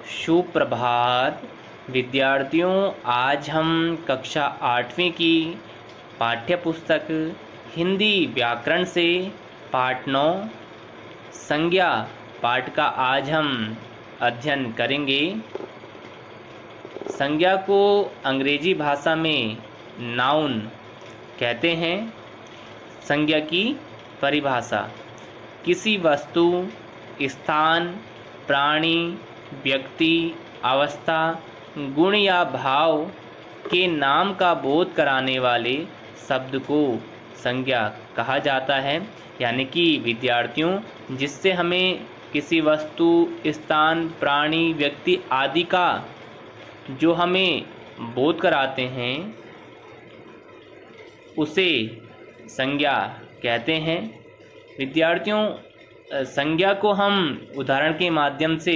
सुप्रभात विद्यार्थियों। आज हम कक्षा 8वीं की पाठ्य पुस्तक हिंदी व्याकरण से पाठ 9 संज्ञा पाठ का आज हम अध्ययन करेंगे। संज्ञा को अंग्रेजी भाषा में नाउन कहते हैं। संज्ञा की परिभाषा: किसी वस्तु, स्थान, प्राणी, व्यक्ति, अवस्था, गुण या भाव के नाम का बोध कराने वाले शब्द को संज्ञा कहा जाता है। यानी कि विद्यार्थियों, जिससे हमें किसी वस्तु, स्थान, प्राणी, व्यक्ति आदि का जो हमें बोध कराते हैं उसे संज्ञा कहते हैं। विद्यार्थियों, संज्ञा को हम उदाहरण के माध्यम से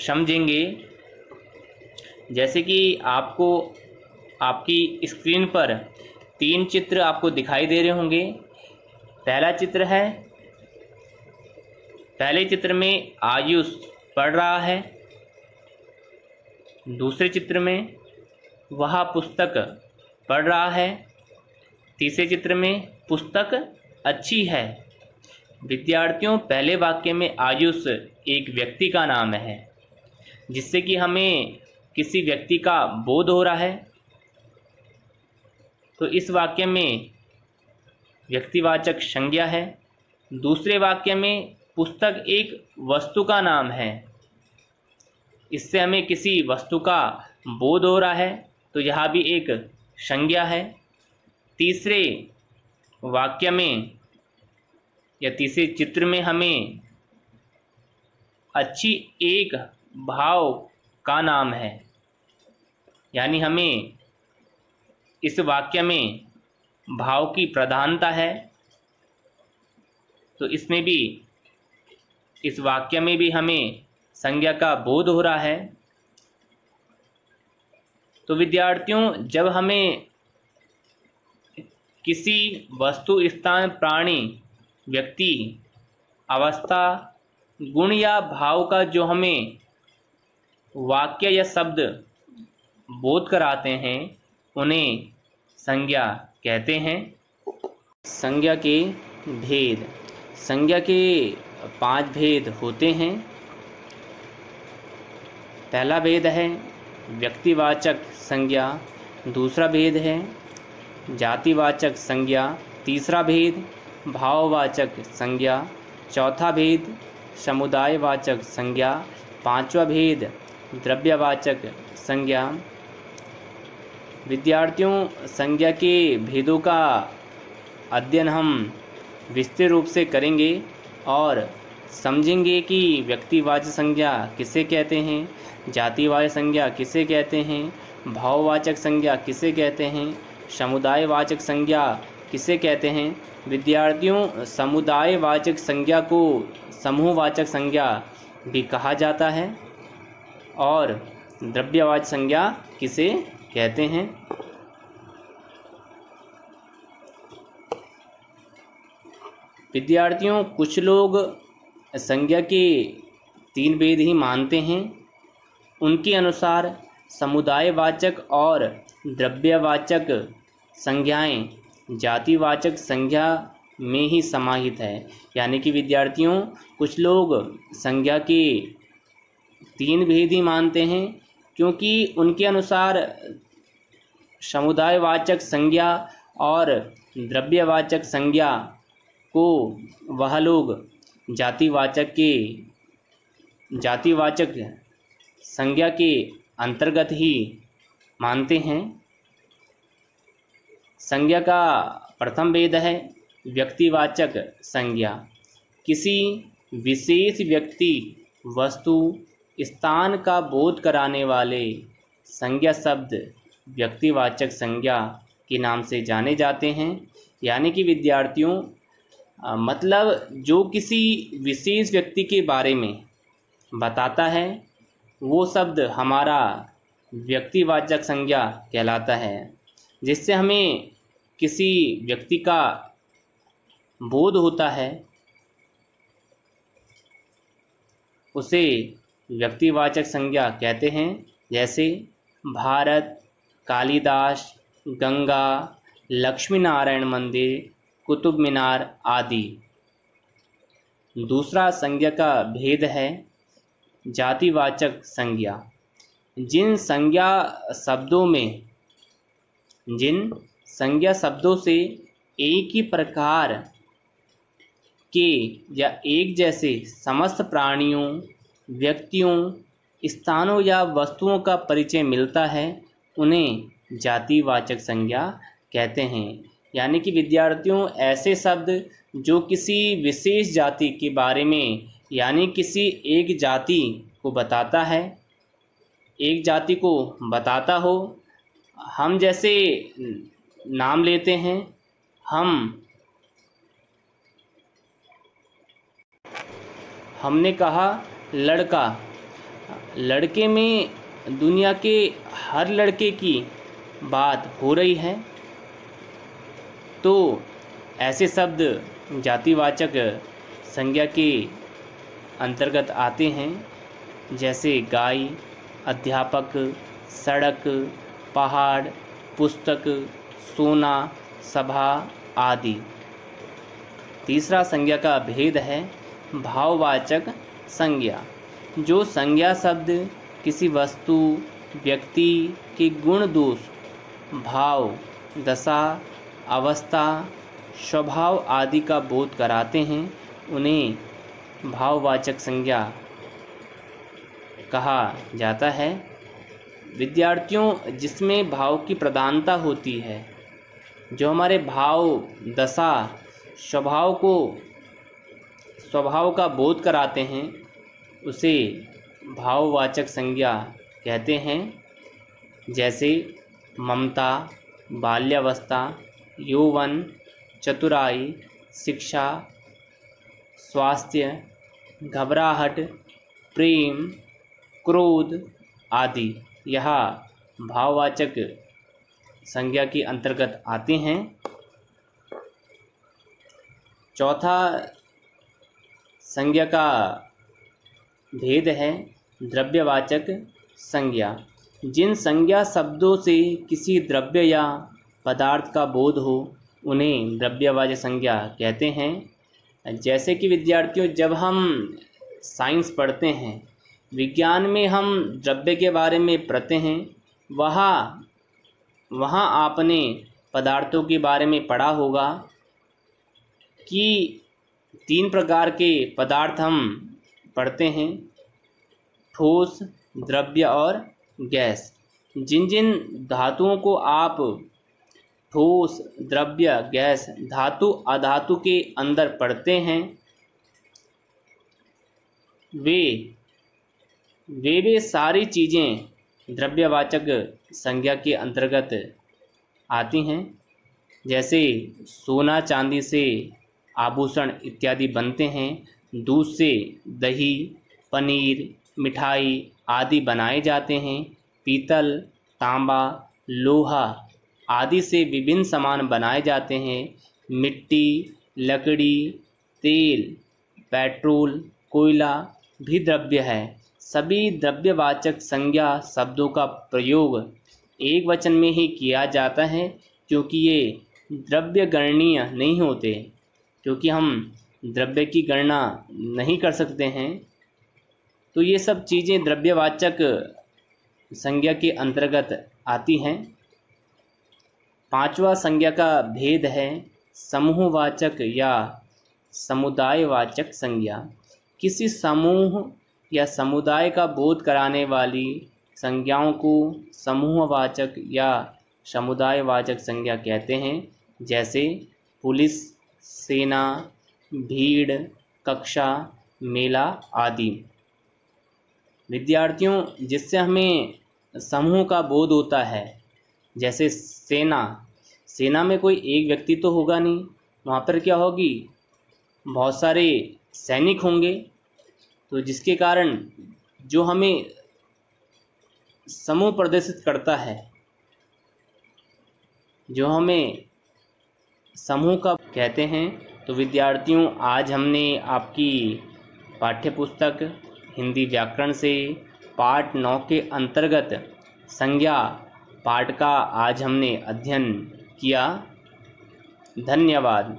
समझेंगे। जैसे कि आपको आपकी स्क्रीन पर 3 चित्र आपको दिखाई दे रहे होंगे। पहला चित्र है, पहले चित्र में आयुष पढ़ रहा है। दूसरे चित्र में वह पुस्तक पढ़ रहा है। तीसरे चित्र में पुस्तक अच्छी है। विद्यार्थियों, पहले वाक्य में आयुष एक व्यक्ति का नाम है, जिससे कि हमें किसी व्यक्ति का बोध हो रहा है। तो इस वाक्य में व्यक्तिवाचक संज्ञा है। दूसरे वाक्य में पुस्तक एक वस्तु का नाम है, इससे हमें किसी वस्तु का बोध हो रहा है, तो यह भी एक संज्ञा है। तीसरे वाक्य में या तीसरे चित्र में हमें अच्छी एक भाव का नाम है, यानी हमें इस वाक्य में भाव की प्रधानता है। तो इसमें भी, इस वाक्य में भी हमें संज्ञा का बोध हो रहा है। तो विद्यार्थियों, जब हमें किसी वस्तु, स्थान, प्राणी, व्यक्ति, अवस्था, गुण या भाव का जो हमें वाक्य या शब्द बोध कराते हैं उन्हें संज्ञा कहते हैं। संज्ञा के भेद: संज्ञा के 5 भेद होते हैं। पहला भेद है व्यक्तिवाचक संज्ञा। दूसरा भेद है जातिवाचक संज्ञा। तीसरा भेद भाववाचक संज्ञा। चौथा भेद समुदायवाचक संज्ञा। पांचवा भेद द्रव्यवाचक संज्ञा। विद्यार्थियों, संज्ञा के भेदों का अध्ययन हम विस्तृत रूप से करेंगे और समझेंगे कि व्यक्तिवाचक संज्ञा किसे कहते हैं, जातिवाचक संज्ञा किसे कहते हैं, भाववाचक संज्ञा किसे कहते हैं, समुदायवाचक संज्ञा किसे कहते हैं। विद्यार्थियों, समुदायवाचक संज्ञा को समूहवाचक संज्ञा भी कहा जाता है और द्रव्यवाचक संज्ञा किसे कहते हैं। विद्यार्थियों, कुछ लोग संज्ञा के 3 भेद ही मानते हैं। उनके अनुसार समुदायवाचक और द्रव्यवाचक संज्ञाएं जातिवाचक संज्ञा में ही समाहित है। यानी कि विद्यार्थियों, कुछ लोग संज्ञा के 3 भेद ही मानते हैं, क्योंकि उनके अनुसार समुदायवाचक संज्ञा और द्रव्यवाचक संज्ञा को वह लोग जातिवाचक संज्ञा के अंतर्गत ही मानते हैं। संज्ञा का प्रथम भेद है व्यक्तिवाचक संज्ञा। किसी विशेष व्यक्ति, वस्तु, स्थान का बोध कराने वाले संज्ञा शब्द व्यक्तिवाचक संज्ञा के नाम से जाने जाते हैं। यानी कि विद्यार्थियों, मतलब जो किसी विशेष व्यक्ति के बारे में बताता है वो शब्द हमारा व्यक्तिवाचक संज्ञा कहलाता है। जिससे हमें किसी व्यक्ति का बोध होता है उसे व्यक्तिवाचक संज्ञा कहते हैं, जैसे भारत, कालिदास, गंगा, लक्ष्मी नारायण मंदिर, कुतुब मीनार आदि। दूसरा संज्ञा का भेद है जातिवाचक संज्ञा। जिन संज्ञा शब्दों से एक ही प्रकार के या एक जैसे समस्त प्राणियों, व्यक्तियों, स्थानों या वस्तुओं का परिचय मिलता है, उन्हें जातिवाचक संज्ञा कहते हैं। यानी कि विद्यार्थियों, ऐसे शब्द जो किसी विशेष जाति के बारे में यानी किसी एक जाति को बताता है, एक जाति को बताता हो। हम जैसे नाम लेते हैं, हमने कहा लड़का, लड़के में दुनिया के हर लड़के की बात हो रही है, तो ऐसे शब्द जातिवाचक संज्ञा के अंतर्गत आते हैं, जैसे गाय, अध्यापक, सड़क, पहाड़, पुस्तक, सोना, सभा आदि। तीसरा संज्ञा का भेद है भाववाचक संज्ञा। जो संज्ञा शब्द किसी वस्तु, व्यक्ति के गुण दोष, भाव, दशा, अवस्था, स्वभाव आदि का बोध कराते हैं, उन्हें भाववाचक संज्ञा कहा जाता है। विद्यार्थियों, जिसमें भाव की प्रधानता होती है, जो हमारे भाव, दशा, स्वभाव का बोध कराते हैं, उसे भाववाचक संज्ञा कहते हैं। जैसे ममता, बाल्यावस्था, यौवन, चतुराई, शिक्षा, स्वास्थ्य, घबराहट, प्रेम, क्रोध आदि यह भाववाचक संज्ञा के अंतर्गत आते हैं। चौथा संज्ञा का भेद है द्रव्यवाचक संज्ञा। जिन संज्ञा शब्दों से किसी द्रव्य या पदार्थ का बोध हो, उन्हें द्रव्यवाचक संज्ञा कहते हैं। जैसे कि विद्यार्थियों, जब हम साइंस पढ़ते हैं, विज्ञान में हम द्रव्य के बारे में पढ़ते हैं, वहाँ आपने पदार्थों के बारे में पढ़ा होगा कि 3 प्रकार के पदार्थ हम पढ़ते हैं, ठोस, द्रव्य और गैस। जिन धातुओं को आप ठोस, द्रव्य, गैस, धातु, अधातु के अंदर पढ़ते हैं, वे सारी चीज़ें द्रव्यवाचक संज्ञा के अंतर्गत आती हैं। जैसे सोना चांदी से आभूषण इत्यादि बनते हैं, दूध से दही, पनीर, मिठाई आदि बनाए जाते हैं, पीतल, तांबा, लोहा आदि से विभिन्न सामान बनाए जाते हैं, मिट्टी, लकड़ी, तेल, पेट्रोल, कोयला भी द्रव्य है। सभी द्रव्यवाचक संज्ञा शब्दों का प्रयोग एक वचन में ही किया जाता है, क्योंकि ये द्रव्य गणनीय नहीं होते, क्योंकि हम द्रव्य की गणना नहीं कर सकते हैं। तो ये सब चीज़ें द्रव्यवाचक संज्ञा के अंतर्गत आती हैं। पांचवा संज्ञा का भेद है समूहवाचक या समुदायवाचक संज्ञा। किसी समूह या समुदाय का बोध कराने वाली संज्ञाओं को समूहवाचक या समुदायवाचक संज्ञा कहते हैं। जैसे पुलिस, सेना, भीड़, कक्षा, मेला आदि। विद्यार्थियों, जिससे हमें समूह का बोध होता है, जैसे सेना में कोई एक व्यक्ति तो होगा नहीं, वहाँ पर क्या होगी, बहुत सारे सैनिक होंगे, तो जिसके कारण जो हमें समूह प्रदर्शित करता है, जो हमें समूह का कहते हैं। तो विद्यार्थियों, आज हमने आपकी पाठ्यपुस्तक हिंदी व्याकरण से पाठ 9 के अंतर्गत संज्ञा पाठ का आज हमने अध्ययन किया। धन्यवाद।